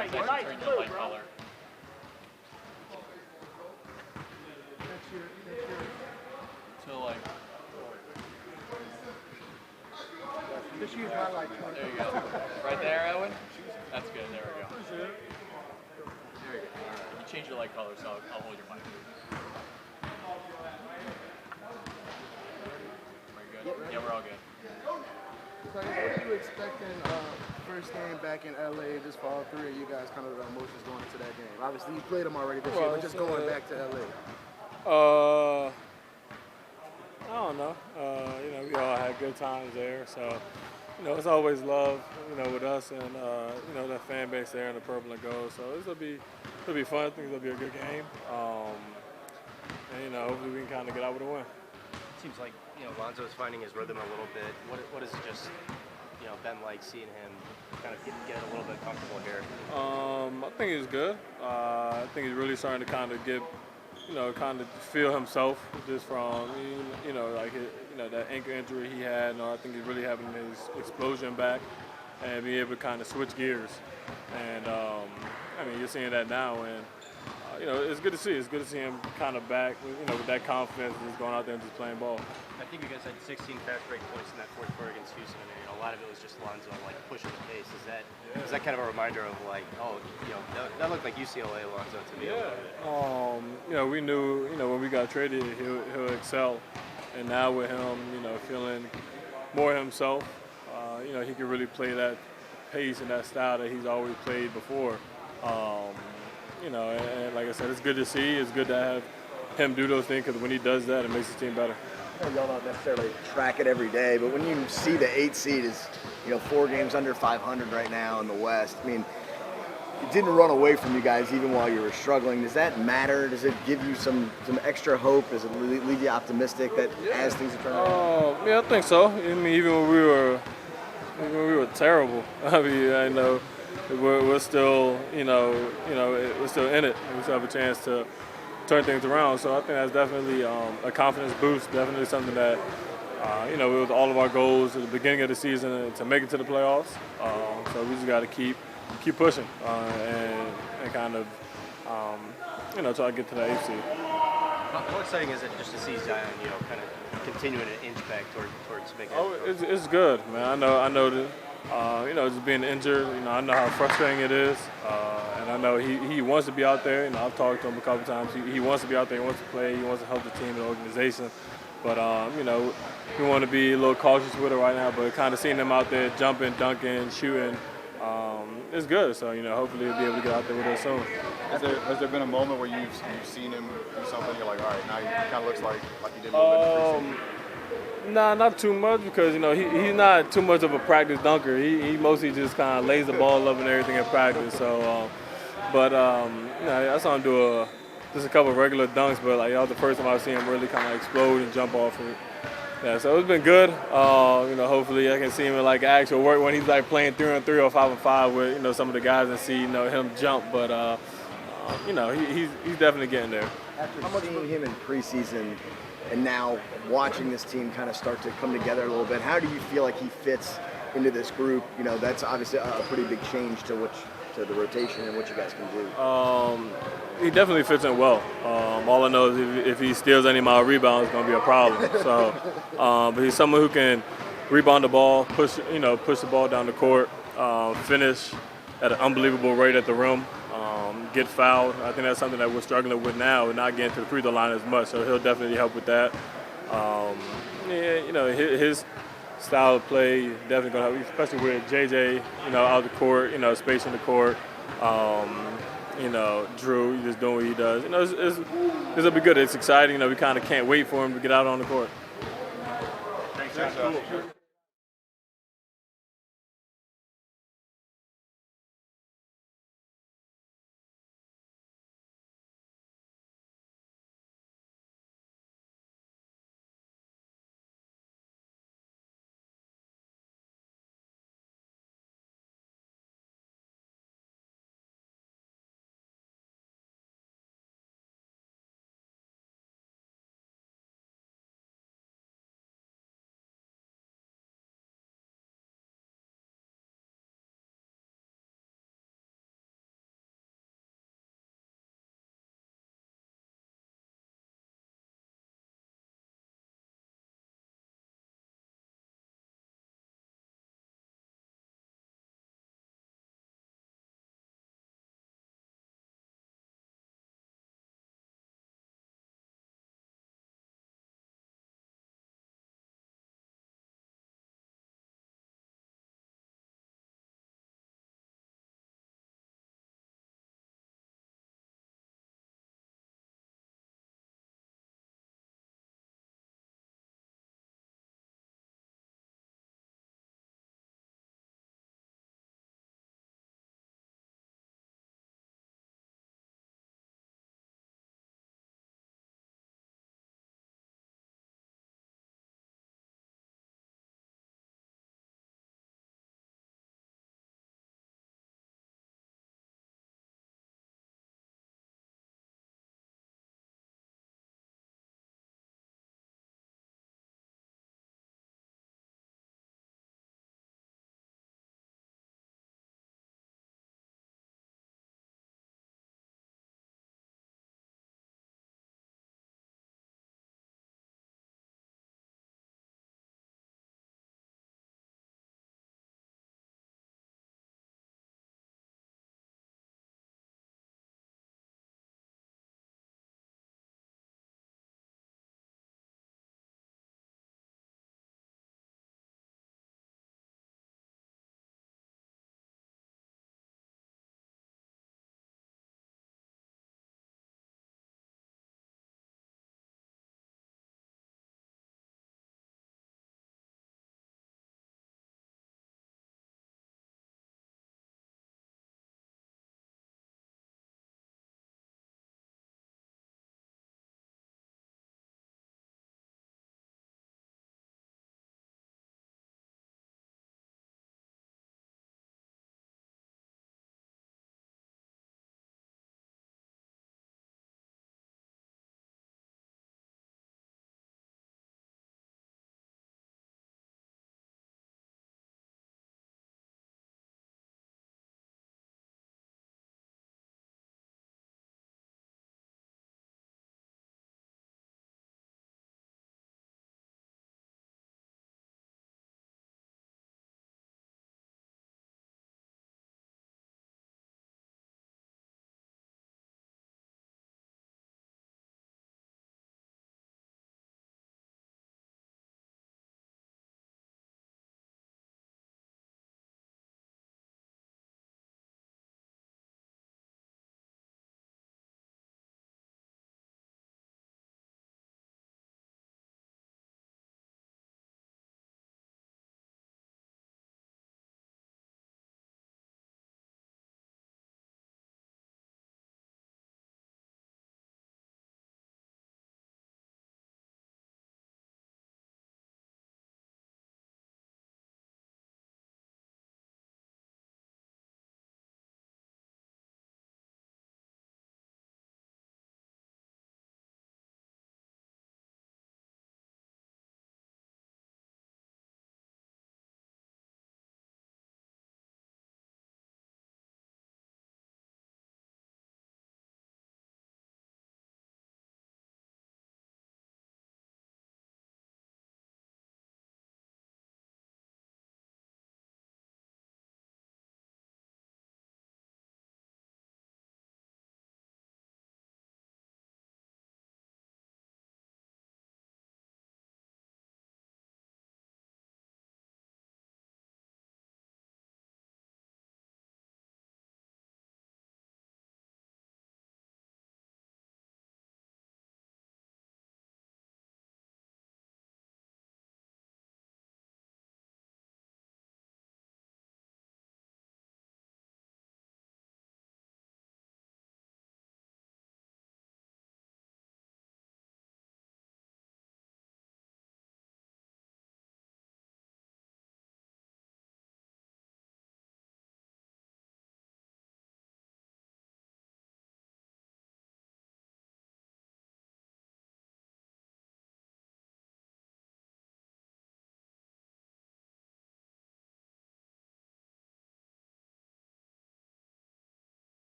Right, nice turn the light color. So like. Just use my light. There you go. Right there, Owen? That's good. There we go. There you go. All right. You change your light color, so I'll hold your mic. Are you good? Yeah, we're all good. So what are you expecting first game back in LA, just for all three of you guys, kind of the emotions going into that game? Obviously, you played them already this year, but just going back to LA. I don't know. We all had good times there, so it's always love, with us and that fan base there in the purple and gold. So it'll be fun. I think it'll be a good game, and hopefully we can kind of get out with a win. Seems like Lonzo is finding his rhythm a little bit. What has it just been like seeing him kind of get a little bit comfortable here? I think he's good. I think he's really starting to kind of get. Kind of feel himself just from, that ankle injury he had. I think he's really having his explosion back and being able to kind of switch gears. And, you're seeing that now. And, it's good to see. It's good to see him kind of back, with that confidence and just going out there and just playing ball. I think you guys had 16 fast break points in that fourth quarter against Houston. A lot of it was just Lonzo pushing the pace. Is that kind of a reminder of that looked like UCLA Lonzo to me? Yeah. We knew when we got traded he'll excel, and now with him feeling more himself, he can really play that pace and that style that he's always played before. And like I said, it's good to see. It's good to have him do those things because when he does that, it makes his team better. Y'all don't necessarily track it every day, but when you see the 8 seed is, 4 games under 500 right now in the West, it didn't run away from you guys even while you were struggling. Does that matter? Does it give you some extra hope? Does it leave you optimistic that as things are turning around? Yeah, I think so. Even when we were terrible, I know we're still, we're still in it. We still have a chance to turn things around. So I think that's definitely a confidence boost, definitely something that, with all of our goals at the beginning of the season to make it to the playoffs. So we just got to keep pushing and kind of, try to get to the 8th seed. How exciting is it just to see Zion, kind of continuing to inch back towards making it? It's good, man. I know that, just being injured, I know how frustrating it is. And I know he wants to be out there. I've talked to him a couple times. He wants to be out there. He wants to play. He wants to help the team and the organization. But, we want to be a little cautious with it right now. But kind of seeing him out there jumping, dunking, shooting, it's good. So, hopefully he'll be able to get out there with us soon. Has there been a moment where you've seen him do something, you're like, all right, now he kind of looks like he did a little bit in the preseason? Nah, not too much because, he's not too much of a practice dunker. He mostly just kind of lays the ball up and everything in practice. So, I saw him do just a couple of regular dunks, but that was the first time I've seen him really kind of explode and jump off it. Yeah, so it's been good. Hopefully I can see him in actual work when he's playing 3-on-3 or 5-on-5 with some of the guys and see him jump. But he's definitely getting there. After seeing him in preseason and now watching this team kind of start to come together a little bit, how do you feel like he fits into this group? That's obviously a pretty big change to the rotation and what you guys can do. He definitely fits in well. All I know is if he steals any of my rebounds, it's going to be a problem. So, but he's someone who can rebound the ball, push the ball down the court, finish at an unbelievable rate at the rim, get fouled. I think that's something that we're struggling with now. We're not getting to the free throw line as much, so he'll definitely help with that. His style of play definitely going to help, especially with JJ, out the court, spacing the court. Drew, just doing what he does. It'll be good. It's exciting. We kind of can't wait for him to get out on the court. Thanks,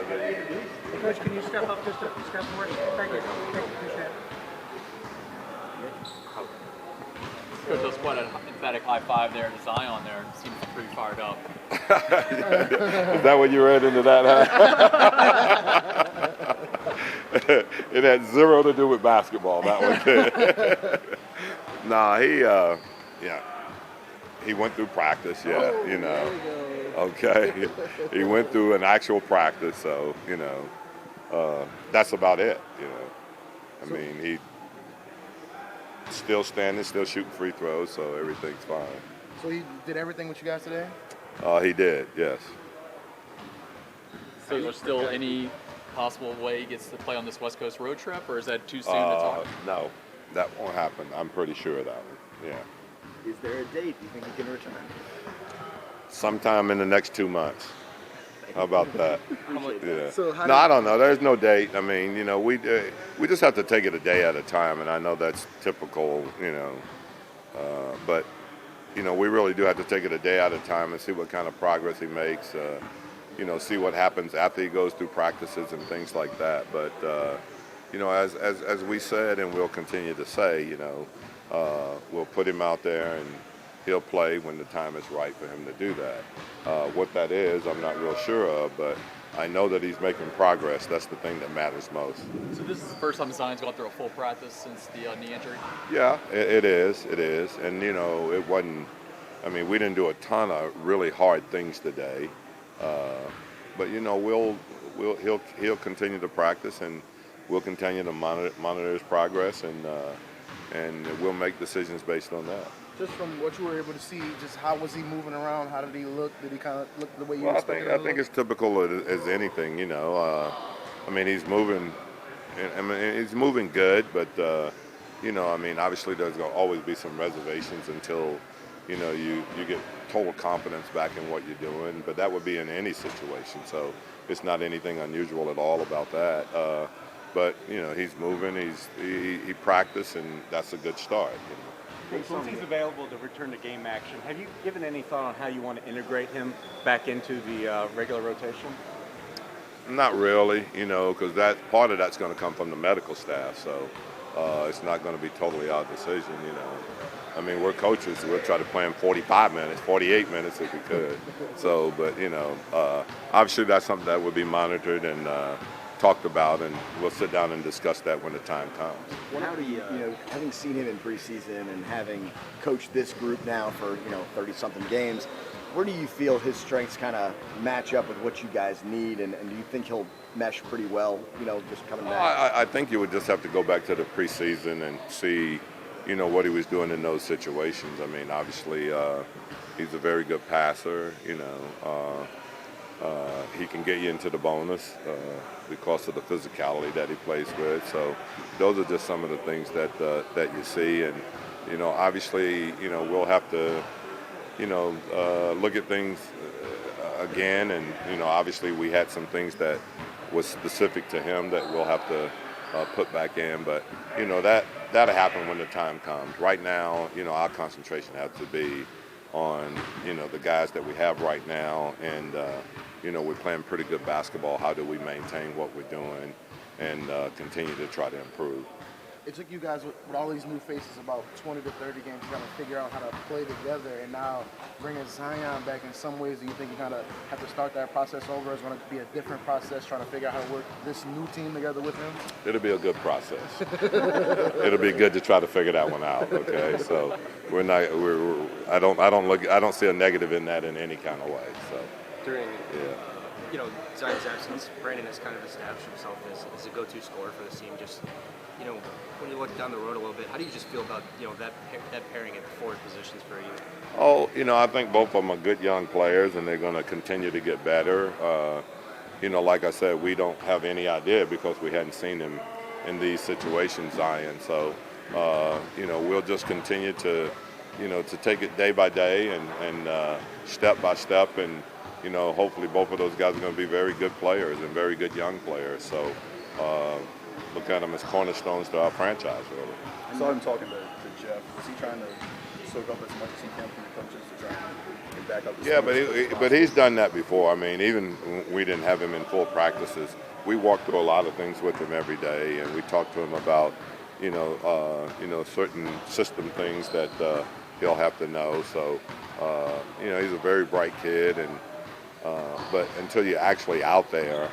good. Hey, Coach, can you step up just a step more? Thank you. Appreciate it. Coach, let's put an emphatic high five there to Zion there. Seems pretty fired up. Is that what you read into that, huh? It had zero to do with basketball. That was it. Nah, he went through practice, Okay. He went through an actual practice, so, that's about it, I mean, he still standing, still shooting free throws, so everything's fine. So he did everything with you guys today? He did, yes. So is there still any possible way he gets to play on this West Coast road trip, or is that too soon to talk? No, that won't happen. I'm pretty sure of that one, yeah. Is there a date you think he can return? Sometime in the next 2 months. How about that? Yeah. So how No, I don't know. There's no date. I mean, we just have to take it a day at a time, and I know that's typical, but we really do have to take it a day at a time and see what kind of progress he makes. See what happens after he goes through practices and things like that. But as we said, and we'll continue to say, we'll put him out there and he'll play when the time is right for him to do that. What that is, I'm not real sure of, but I know that he's making progress. That's the thing that matters most. So this is the first time Zion's gone through a full practice since the knee injury? Yeah, it is. And, it wasn't, we didn't do a ton of really hard things today. But, he'll continue to practice, and we'll continue to monitor his progress, and we'll make decisions based on that. Just from what you were able to see, just how was he moving around? How did he look? Did he kind of look the way you expected him to look? I think it's typical as anything, he's moving. He's moving good, but obviously there's going to always be some reservations until you get total confidence back in what you're doing. But that would be in any situation, so it's not anything unusual at all about that. But he's moving. He practiced, and that's a good start. Since he's available to return to game action, have you given any thought on how you want to integrate him back into the regular rotation? Not really, because part of that's going to come from the medical staff, so it's not going to be totally our decision, we're coaches, so we'll try to play him 45 minutes, 48 minutes if we could. So, but, obviously that's something that would be monitored and talked about, and we'll sit down and discuss that when the time comes. Well, how do you, having seen him in preseason and having coached this group now for, 30-something games, where do you feel his strengths kind of match up with what you guys need, and do you think he'll mesh pretty well, just coming back? I think you would just have to go back to the preseason and see, what he was doing in those situations. Obviously, he's a very good passer, he can get you into the bonus because of the physicality that he plays with. So those are just some of the things that you see. And, obviously, we'll have to, look at things again. And, obviously we had some things that was specific to him that we'll have to put back in. But, that'll happen when the time comes. Right now, our concentration has to be on, the guys that we have right now. And, we're playing pretty good basketball. How do we maintain what we're doing and continue to try to improve? It took you guys with all these new faces about 20 to 30 games to kind of figure out how to play together, and now bringing Zion back in some ways, do you think you kind of have to start that process over? It's going to be a different process trying to figure out how to work this new team together with him? It'll be a good process. It'll be good to try to figure that one out, okay? So I don't see a negative in that in any kind of way, so. Zion's absence, Brandon has kind of established himself as a go-to scorer for the team. Just, when you look down the road a little bit, how do you just feel about, that pairing at the forward positions for you? Oh, I think both of them are good young players, and they're going to continue to get better. Like I said, we don't have any idea because we hadn't seen him in these situations, Zion. So, we'll just continue to take it day by day and step by step, and hopefully both of those guys are going to be very good players and very good young players. So look at them as cornerstones to our franchise, really. I saw him talking to Jeff. Was he trying to soak up as much as he can from the coaches to try and get back up to Yeah, speed but he's done that before. I mean, even when we didn't have him in full practices, we walked through a lot of things with him every day, and we talked to him about, certain system things that he'll have to know. So, he's a very bright kid, but until you're actually out there,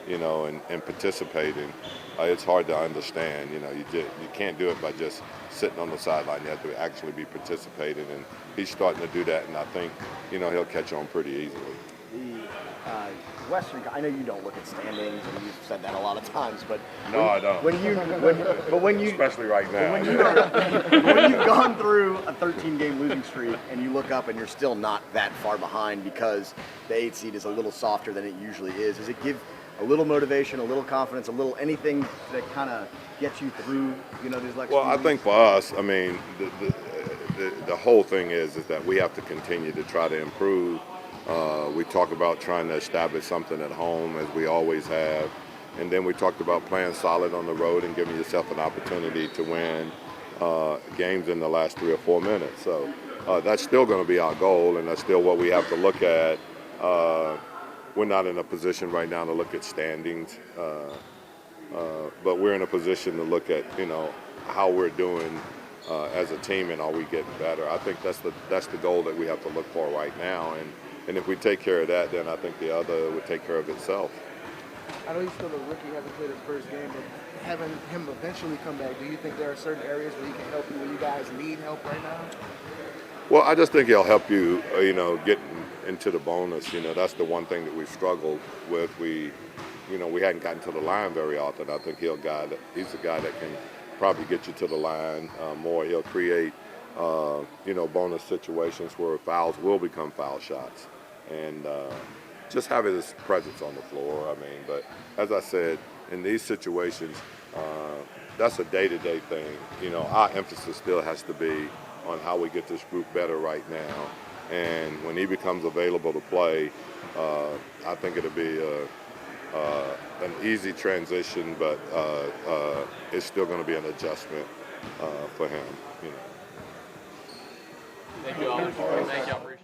and participating, it's hard to understand. You can't do it by just sitting on the sideline. You have to actually be participating, and he's starting to do that, and I think, he'll catch on pretty easily. The Western, I know you don't look at standings, and you've said that a lot of times, but I don't. When you Especially right now. when you've gone through a 13-game losing streak and you look up and you're still not that far behind because the 8 seed is a little softer than it usually is, does it give a little motivation, a little confidence, a little anything that kind of gets you through, these next Well, few I weeks? think for us, I mean, the whole thing is that we have to continue to try to improve. We talk about trying to establish something at home, as we always have, and then we talked about playing solid on the road and giving yourself an opportunity to win games in the last 3 or 4 minutes. So that's still going to be our goal, and that's still what we have to look at. We're not in a position right now to look at standings, but we're in a position to look at, how we're doing as a team and are we getting better. I think that's the goal that we have to look for right now, and if we take care of that, then I think the other would take care of itself. I know he's still a rookie, hasn't played his first game, but having him eventually come back, do you think there are certain areas where he can help you, where you guys need help right now? Well, I just think he'll help you, getting into the bonus. That's the one thing that we've struggled with. We hadn't gotten to the line very often. I think he's a guy that can probably get you to the line more. He'll create, bonus situations where fouls will become foul shots. And just having his presence on the floor, but as I said, in these situations, that's a day-to-day thing. Our emphasis still has to be on how we get this group better right now. And when he becomes available to play, I think it'll be an easy transition, but it's still going to be an adjustment for him. Thank you all. Thank you. Appreciate it.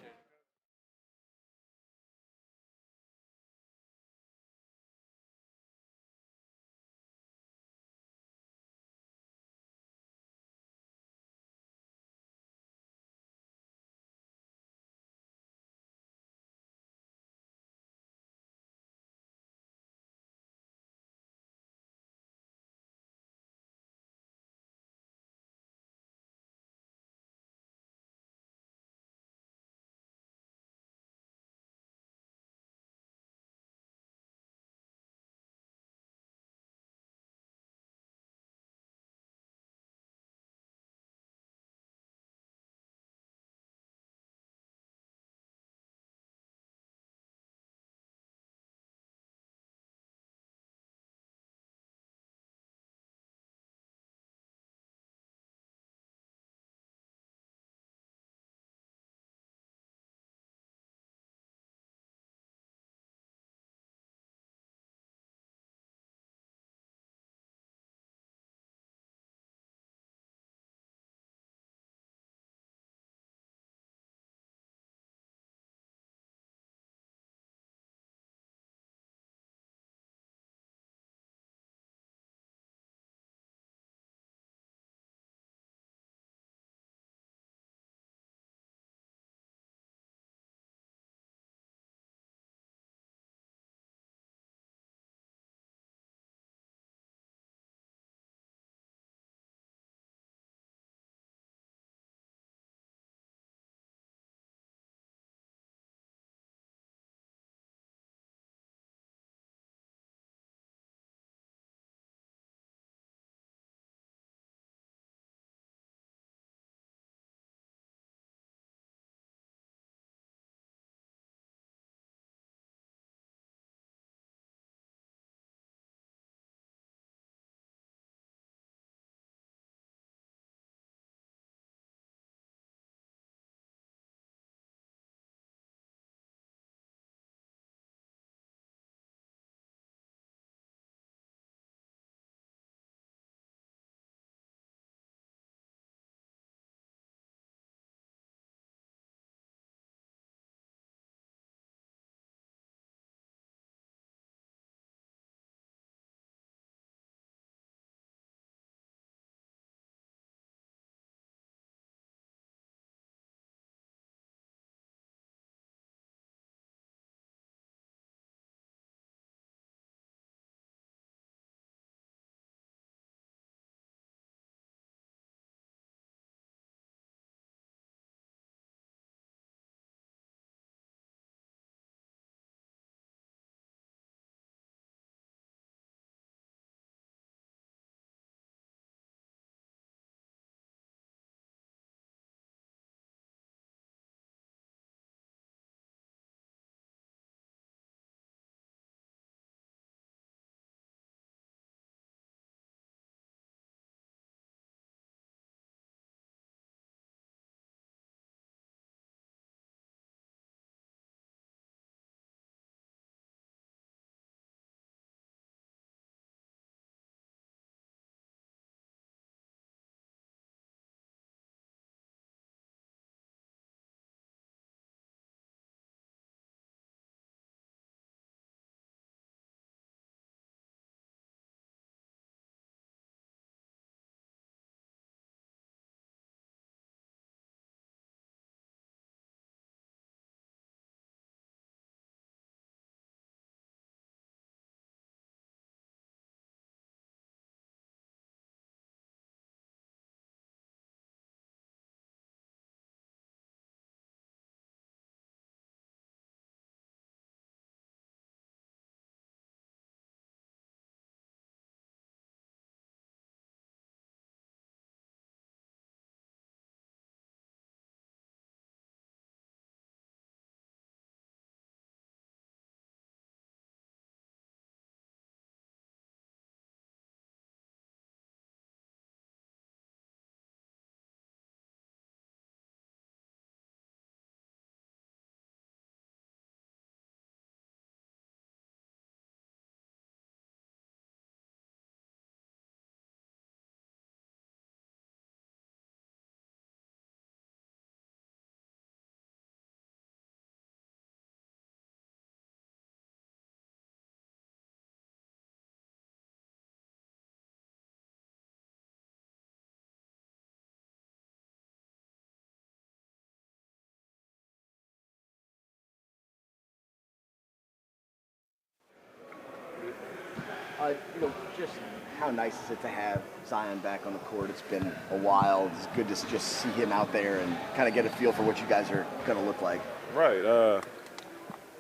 Just how nice is it to have Zion back on the court? It's been a while. It's good to just see him out there and kind of get a feel for what you guys are going to look like. Right.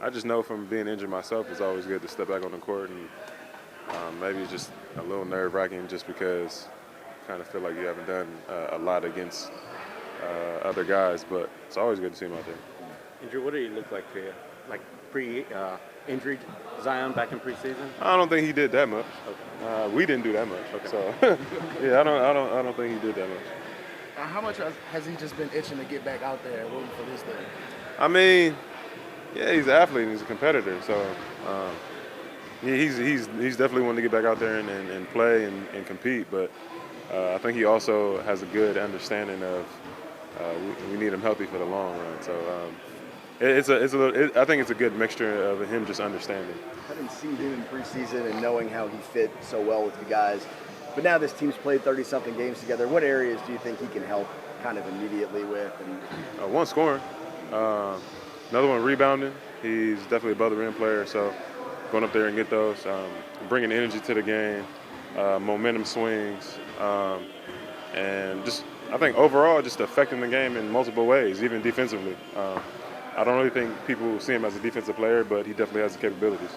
I just know from being injured myself, it's always good to step back on the court, and maybe it's just a little nerve-wracking just because you kind of feel like you haven't done a lot against other guys, but it's always good to see him out there. Andrew, what did he look like to you? Like pre-injury Zion back in preseason? I don't think he did that much. Okay. We didn't do that much. Okay. So yeah, I don't think he did that much. How much has he just been itching to get back out there waiting for this day? I mean, yeah, he's an athlete and he's a competitor, so yeah, he's definitely wanting to get back out there and play and compete. But I think he also has a good understanding of we need him healthy for the long run. So I think it's a good mixture of him just understanding. Having seen him in preseason and knowing how he fit so well with you guys, but now this team's played 30-something games together. What areas do you think he can help kind of immediately with? And one, scoring. Another one, rebounding. He's definitely above the rim player, so going up there and get those, bringing energy to the game, momentum swings, and just I think overall just affecting the game in multiple ways, even defensively. I don't really think people see him as a defensive player, but he definitely has the capabilities.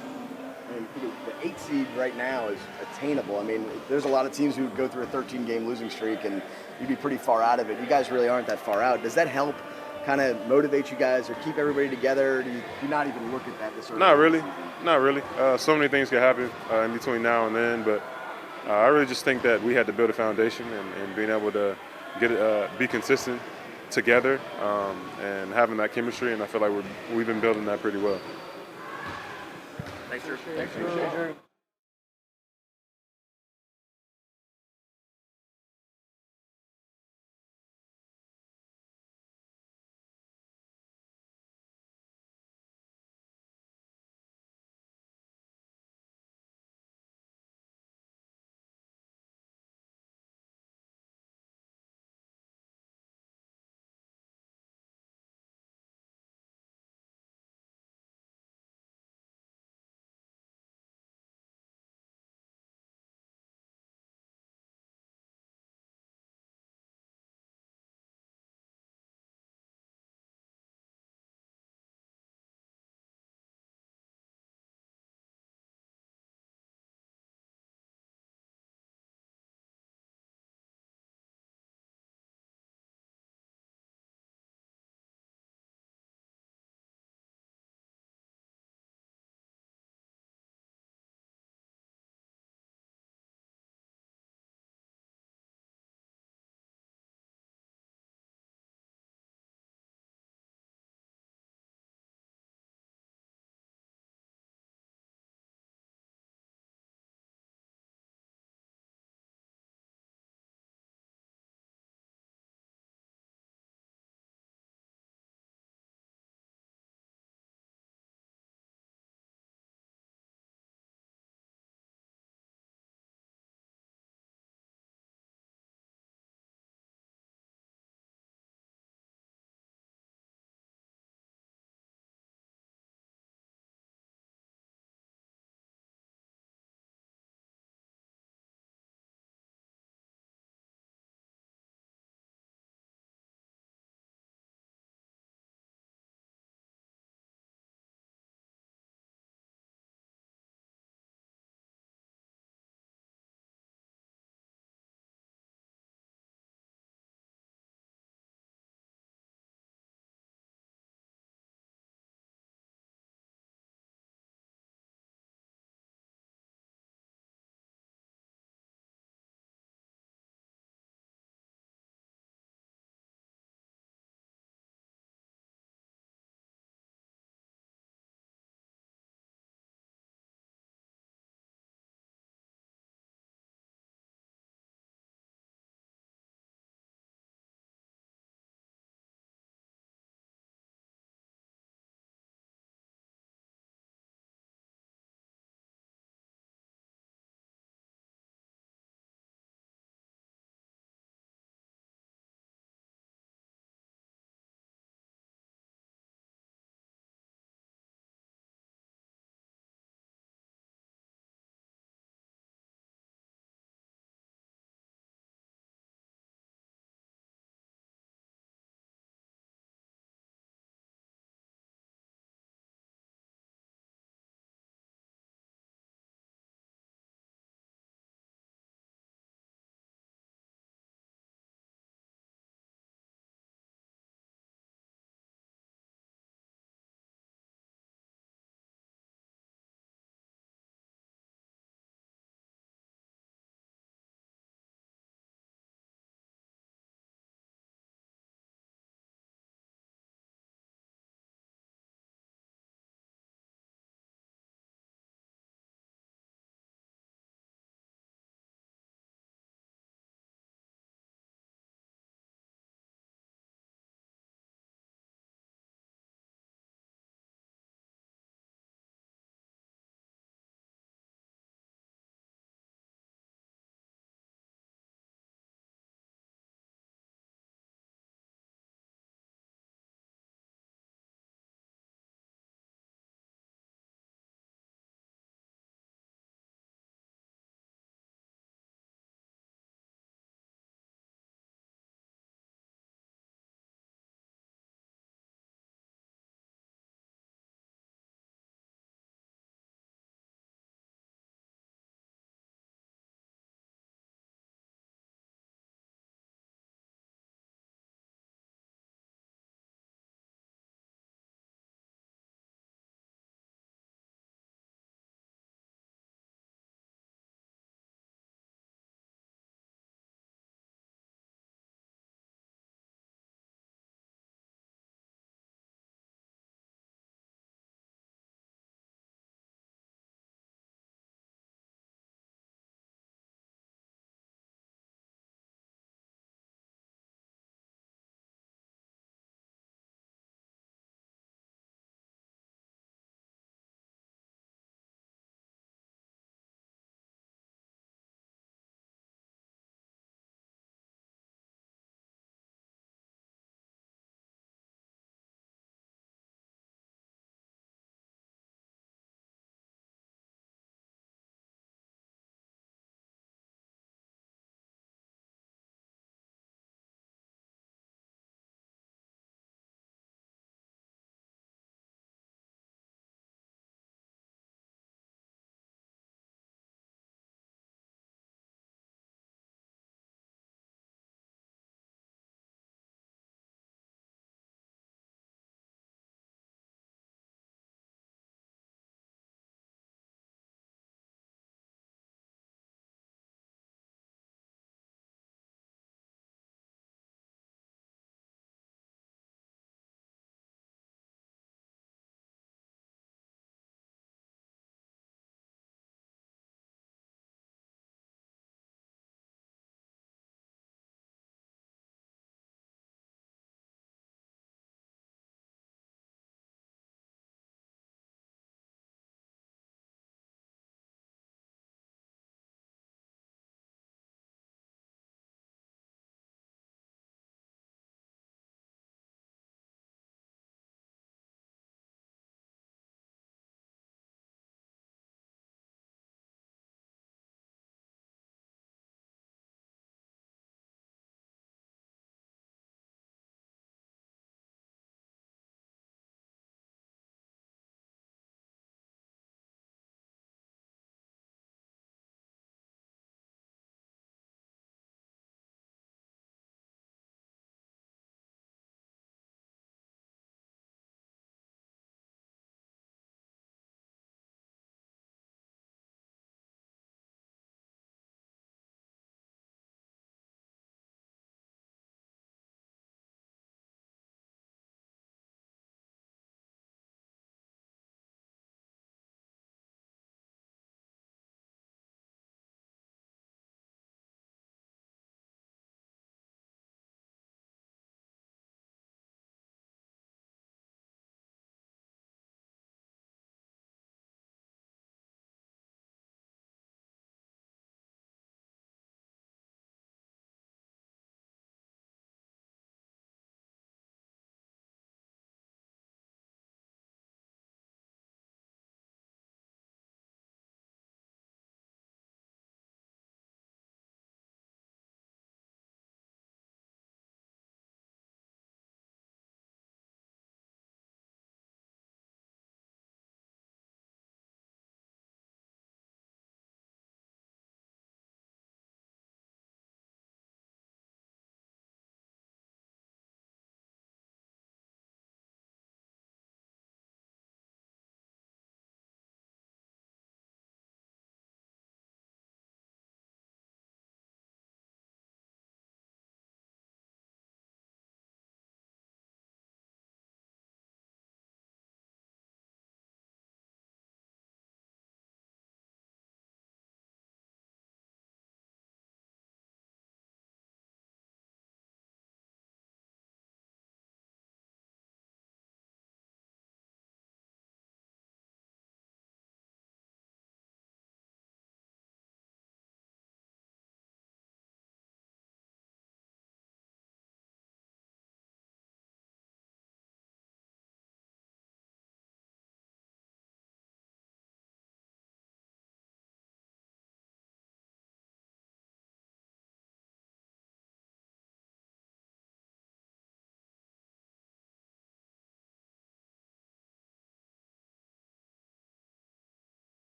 The 8 seed right now is attainable. I mean, there's a lot of teams who go through a 13-game losing streak, and you'd be pretty far out of it. You guys really aren't that far out. Does that help kind of motivate you guys or keep everybody together? Do you not even look at that this early? Not really. So many things can happen in between now and then, but I really just think that we had to build a foundation and being able to be consistent together and having that chemistry, and I feel like we've been building that pretty well. Thanks, Drew. Thanks,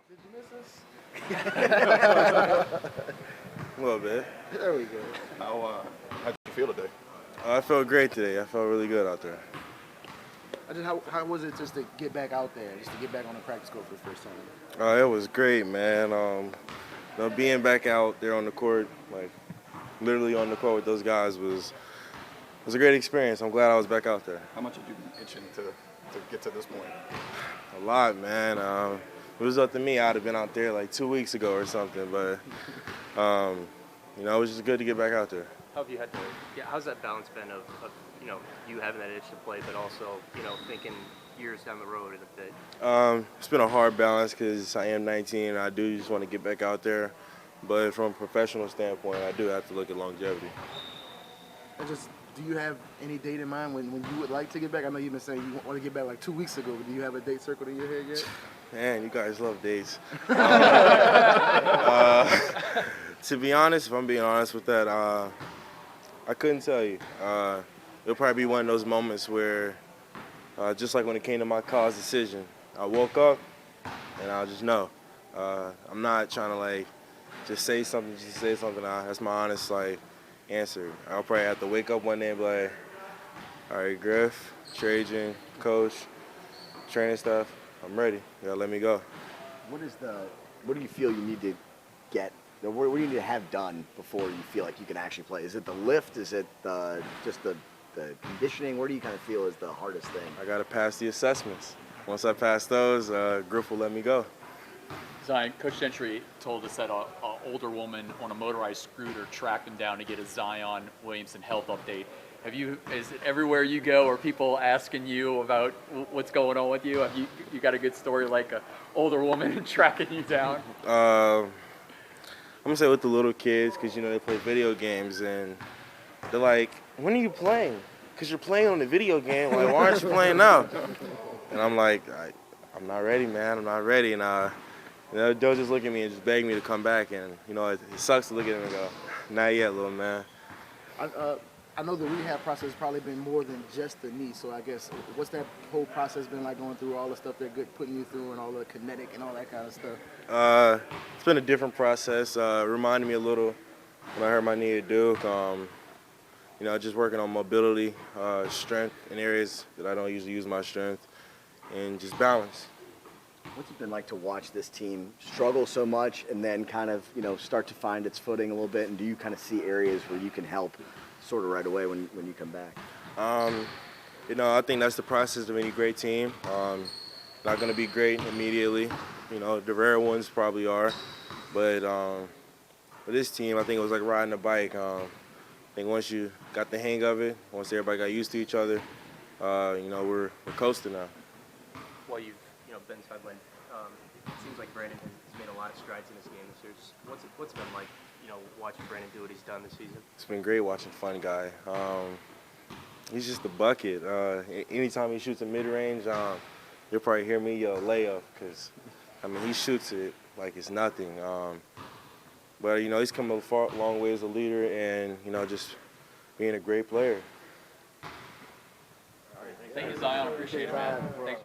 Did you miss us? A little bit. There we go. How did you feel today? I felt great today. I felt really good out there. How was it just to get back out there, just to get back on the practice court for the first time? It was great, man. Being back out there on the court, like literally on the court with those guys was a great experience. I'm glad I was back out there. How much have you been itching to get to this point? A lot, man. If it was up to me, I'd have been out there like 2 weeks ago or something. But it was just good to get back out there. How have you had to? Yeah, how's that balance been of you having that itch to play, but also thinking years down the road a bit? It's been a hard balance because I am 19 and I do just want to get back out there. But from a professional standpoint, I do have to look at longevity. Do you have any date in mind when you would like to get back? I know you've been saying you want to get back like 2 weeks ago, but do you have a date circled in your head yet? Man, you guys love dates. To be honest, if I'm being honest with that, I couldn't tell you. It'll probably be one of those moments where, just like when it came to my college decision, I woke up and I'll just know. I'm not trying to just say something. That's my honest answer. I'll probably have to wake up one day and be like, all right, Griff, Trajan, coach, training staff, I'm ready. You gotta let me go. What do you feel you need to get? What do you need to have done before you feel like you can actually play? Is it the lift? Is it just the conditioning? Where do you kind of feel is the hardest thing? I gotta pass the assessments. Once I pass those, Griff will let me go. Zion, Coach Gentry told us that an older woman on a motorized scooter tracked him down to get a Zion Williamson health update. Is it everywhere you go, are people asking you about what's going on with you? Have you got a good story like an older woman tracking you down? I'm gonna say with the little kids, because they play video games and they're like, when are you playing? Because you're playing on the video game. Like, why aren't you playing now? And I'm like, I'm not ready, man. I'm not ready. And they'll just look at me and just beg me to come back. And it sucks to look at them and go, not yet, little man. I know the rehab process has probably been more than just the knee, so I guess what's that whole process been like, going through all the stuff they're putting you through and all the kinetic and all that kind of stuff? It's been a different process. Reminded me a little when I hurt my knee at Duke. Just working on mobility, strength in areas that I don't usually use my strength, and just balance. What's it been like to watch this team struggle so much and then kind of, start to find its footing a little bit? And do you kind of see areas where you can help sort of right away when you come back? I think that's the process of any great team. Not going to be great immediately. The rare ones probably are. But for this team, I think it was like riding a bike. I think once you got the hang of it, once everybody got used to each other, we're coasting now. While you've been sidelined, it seems like Brandon has made a lot of strides in this game this year. What's it been like, watching Brandon do what he's done this season? It's been great watching Fun Guy. He's just a bucket. Anytime he shoots a mid-range, you'll probably hear me yell layup because, he shoots it like it's nothing. But he's come a long way as a leader and, just being a great player. Thank you, Zion. Appreciate it, man. Thanks.